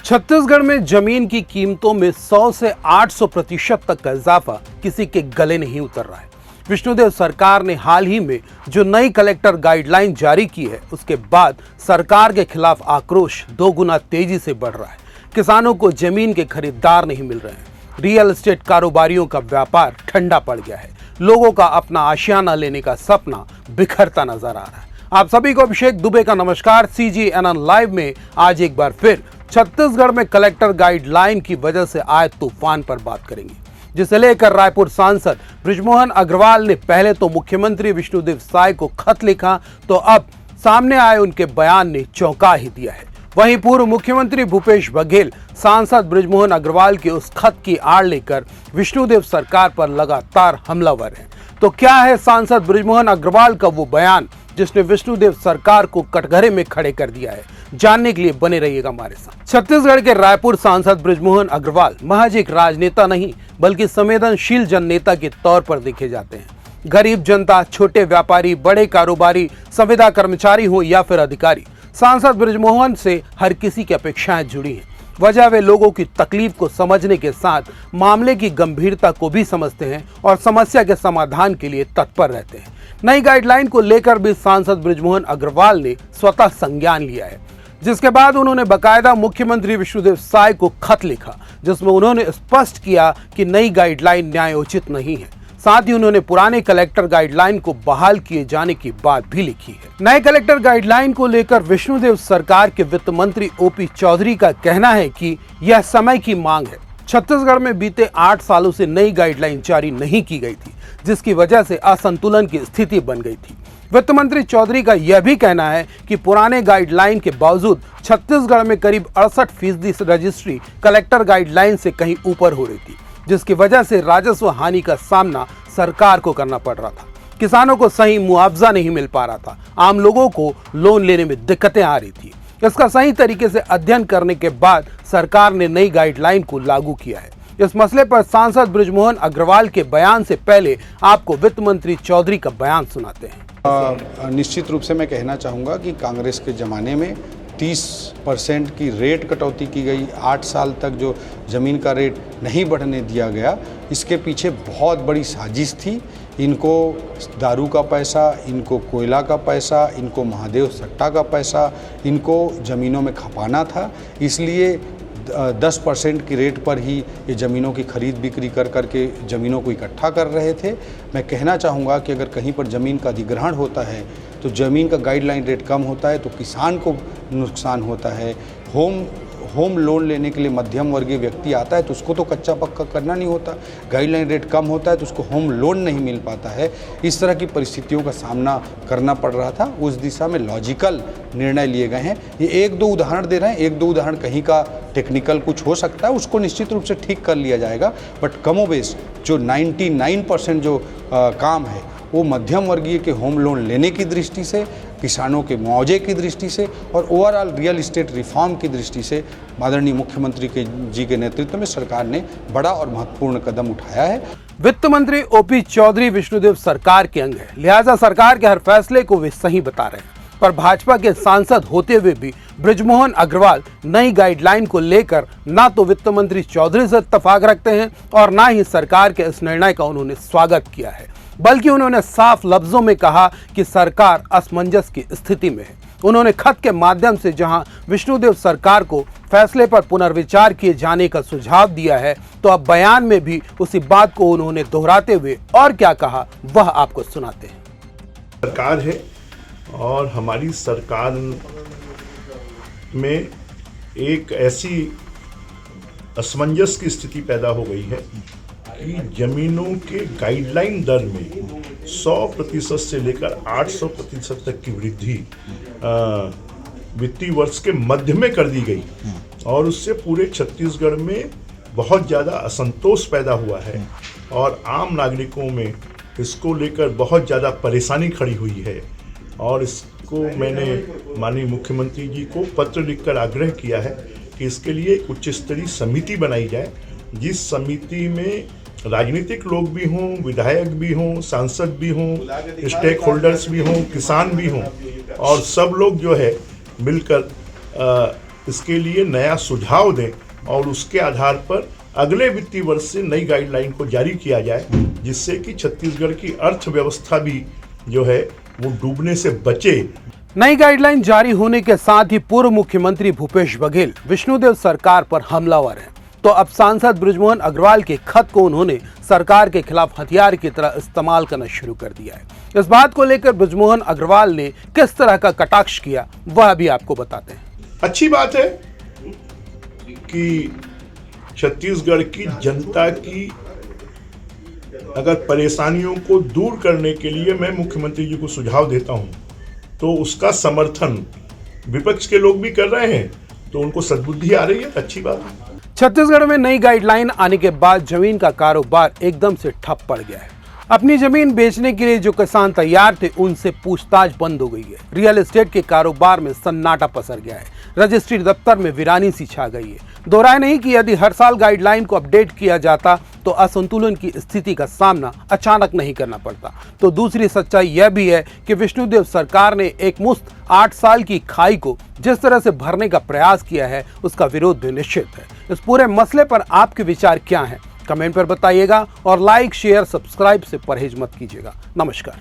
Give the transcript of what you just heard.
छत्तीसगढ़ में जमीन की कीमतों में 100 से 800% तक का इजाफा किसी के गले नहीं उतर रहा है। विष्णुदेव सरकार ने हाल ही में जो नई कलेक्टर गाइडलाइन जारी की है, उसके बाद सरकार के खिलाफ आक्रोश 2 गुना तेजी से बढ़ रहा है। किसानों को जमीन के खरीदार नहीं मिल रहे हैं। रियल एस्टेट कारोबारियों का व्यापार ठंडा पड़ गया है। लोगों का अपना आशियाना लेने का सपना बिखरता नजर आ रहा है। आप सभी को अभिषेक दुबे का नमस्कार। CGNN लाइव में आज एक बार फिर छत्तीसगढ़ में कलेक्टर गाइडलाइन की वजह से आए तूफान पर बात करेंगे, जिसे लेकर रायपुर सांसद बृजमोहन अग्रवाल ने पहले तो मुख्यमंत्री विष्णुदेव साय को खत लिखा, तो अब सामने आए उनके बयान ने चौंका ही दिया है। वहीं पूर्व मुख्यमंत्री भूपेश बघेल सांसद बृजमोहन अग्रवाल के उस खत की आड़ लेकर विष्णुदेव सरकार पर लगातार हमलावर हैं। तो क्या है सांसद बृजमोहन अग्रवाल का वो बयान जिसने विष्णुदेव सरकार को कटघरे में खड़े कर दिया है? जानने के लिए बने रहिएगा हमारे साथ। छत्तीसगढ़ के रायपुर सांसद बृजमोहन अग्रवाल महज एक राजनेता नहीं, बल्कि संवेदनशील जननेता के तौर पर देखे जाते हैं। गरीब जनता, छोटे व्यापारी, बड़े कारोबारी, संविदा कर्मचारी हो या फिर अधिकारी, सांसद बृजमोहन से हर किसी की अपेक्षाएं जुड़ी हैं। वजह वे लोगों की तकलीफ को समझने के साथ मामले की गंभीरता को भी समझते हैं और समस्या के समाधान के लिए तत्पर रहते हैं। नई गाइडलाइन को लेकर भी सांसद बृजमोहन अग्रवाल ने स्वतः संज्ञान लिया है, जिसके बाद उन्होंने बकायदा मुख्यमंत्री विष्णुदेव साय को खत लिखा, जिसमें उन्होंने स्पष्ट किया कि नई गाइडलाइन न्यायोचित नहीं है। साथ ही उन्होंने पुराने कलेक्टर गाइडलाइन को बहाल किए जाने की बात भी लिखी है। नए कलेक्टर गाइडलाइन को लेकर विष्णुदेव सरकार के वित्त मंत्री OP चौधरी का कहना है कि यह समय की मांग है। छत्तीसगढ़ में बीते 8 सालों से नई गाइडलाइन जारी नहीं की गई थी, जिसकी वजह से असंतुलन की स्थिति बन गई थी। वित्त मंत्री चौधरी का यह भी कहना है कि पुराने गाइडलाइन के बावजूद छत्तीसगढ़ में करीब 68% रजिस्ट्री कलेक्टर गाइडलाइन से कहीं ऊपर हो रही थी, जिसकी वजह से राजस्व हानि का सामना सरकार को करना पड़ रहा था। किसानों को सही मुआवजा नहीं मिल पा रहा था। आम लोगों को लोन लेने में दिक्कतें आ रही थी। इसका सही तरीके से अध्ययन करने के बाद सरकार ने नई गाइडलाइन को लागू किया है। इस मसले पर सांसद बृजमोहन अग्रवाल के बयान से पहले आपको वित्त मंत्री चौधरी का बयान सुनाते हैं। निश्चित रूप से मैं कहना चाहूँगा कि कांग्रेस के ज़माने में 30% की रेट कटौती की गई। 8 साल तक जो ज़मीन का रेट नहीं बढ़ने दिया गया, इसके पीछे बहुत बड़ी साजिश थी। इनको दारू का पैसा, इनको कोयला का पैसा, इनको महादेव सट्टा का पैसा, इनको ज़मीनों में खपाना था। इसलिए 10% की रेट पर ही ये ज़मीनों की खरीद बिक्री कर करके ज़मीनों को इकट्ठा कर रहे थे। मैं कहना चाहूँगा कि अगर कहीं पर ज़मीन का अधिग्रहण होता है तो ज़मीन का गाइडलाइन रेट कम होता है तो किसान को नुकसान होता है। होम लोन लेने के लिए मध्यम वर्गीय व्यक्ति आता है तो उसको तो कच्चा पक्का करना नहीं होता। गाइडलाइन रेट कम होता है तो उसको होम लोन नहीं मिल पाता है। इस तरह की परिस्थितियों का सामना करना पड़ रहा था। उस दिशा में लॉजिकल निर्णय लिए गए हैं। ये 1-2 उदाहरण दे रहे हैं। 1-2 उदाहरण कहीं का टेक्निकल कुछ हो सकता है, उसको निश्चित रूप से ठीक कर लिया जाएगा। बट कमोबेश जो 99% जो काम है वो मध्यम वर्गीय के होम लोन लेने की दृष्टि से, किसानों के मुआवजे की दृष्टि से और ओवरऑल रियल एस्टेट रिफॉर्म की दृष्टि से आदरणीय मुख्यमंत्री जी के नेतृत्व में सरकार ने बड़ा और महत्वपूर्ण कदम उठाया है। वित्त मंत्री OP चौधरी विष्णुदेव सरकार के अंग है, लिहाजा सरकार के हर फैसले को वे सही बता रहे हैं। पर भाजपा के सांसद होते हुए भी बृजमोहन अग्रवाल नई गाइडलाइन को लेकर ना तो वित्त मंत्री चौधरी से इत्तेफाक रखते हैं और ना ही सरकार के इस निर्णय का उन्होंने स्वागत किया है, बल्कि उन्होंने साफ लफ्जों में कहा कि सरकार असमंजस की स्थिति में है। उन्होंने खत के माध्यम से जहां विष्णुदेव सरकार को फैसले पर पुनर्विचार किए जाने का सुझाव दिया है, तो अब बयान में भी उसी बात को उन्होंने दोहराते हुए और क्या कहा वह आपको सुनाते हैं। सरकार है और हमारी सरकार में एक ऐसी असमंजस की स्थिति पैदा हो गई है कि जमीनों के गाइडलाइन दर में 100% से लेकर 800% तक की वृद्धि वित्तीय वर्ष के मध्य में कर दी गई और उससे पूरे छत्तीसगढ़ में बहुत ज़्यादा असंतोष पैदा हुआ है और आम नागरिकों में इसको लेकर बहुत ज़्यादा परेशानी खड़ी हुई है। और इसको मैंने माननीय मुख्यमंत्री जी को पत्र लिखकर आग्रह किया है कि इसके लिए एक उच्च स्तरीय समिति बनाई जाए, जिस समिति में राजनीतिक लोग भी हों, विधायक भी हों, सांसद भी हों, स्टेक होल्डर्स भी हों, किसान भी हों और सब लोग जो है मिलकर इसके लिए नया सुझाव दें और उसके आधार पर अगले वित्तीय वर्ष से नई गाइडलाइन को जारी किया जाए, जिससे कि छत्तीसगढ़ की अर्थव्यवस्था भी जो है वो डूबने से बचे। नई गाइडलाइन जारी होने के साथ ही पूर्व मुख्यमंत्री भूपेश बघेल विष्णुदेव सरकार पर हमलावर हैं। तो अब सांसद बृजमोहन अग्रवाल के खत को उन्होंने सरकार के खिलाफ हथियार की तरह इस्तेमाल करना शुरू कर दिया है। इस बात को लेकर बृजमोहन अग्रवाल ने किस तरह का कटाक्ष किया वह भी आपको बताते हैं। अच्छी बात है कि छत्तीसगढ़ की जनता की अगर परेशानियों को दूर करने के लिए मैं मुख्यमंत्री जी को सुझाव देता हूं, तो उसका समर्थन विपक्ष के लोग भी कर रहे हैं, तो उनको सद्बुद्धि आ रही है, अच्छी बात है। छत्तीसगढ़ में नई गाइडलाइन आने के बाद जमीन का कारोबार एकदम से ठप पड़ गया है। अपनी जमीन बेचने के लिए जो किसान तैयार थे उनसे पूछताछ बंद हो गई है। रियल एस्टेट के कारोबार में सन्नाटा पसर गया है। रजिस्ट्री दफ्तर में वीरानी सी छा गई है। दो राय नहीं कि यदि हर साल गाइडलाइन को अपडेट किया जाता तो असंतुलन की स्थिति का सामना अचानक नहीं करना पड़ता। तो दूसरी सच्चाई यह भी है कि विष्णुदेव सरकार ने एक मुश्त 8 साल की खाई को जिस तरह से भरने का प्रयास किया है उसका विरोध भी निश्चित है। इस पूरे मसले पर आपके विचार क्या हैं? कमेंट पर बताइएगा और लाइक, शेयर, सब्सक्राइब से परहेज मत कीजिएगा। नमस्कार।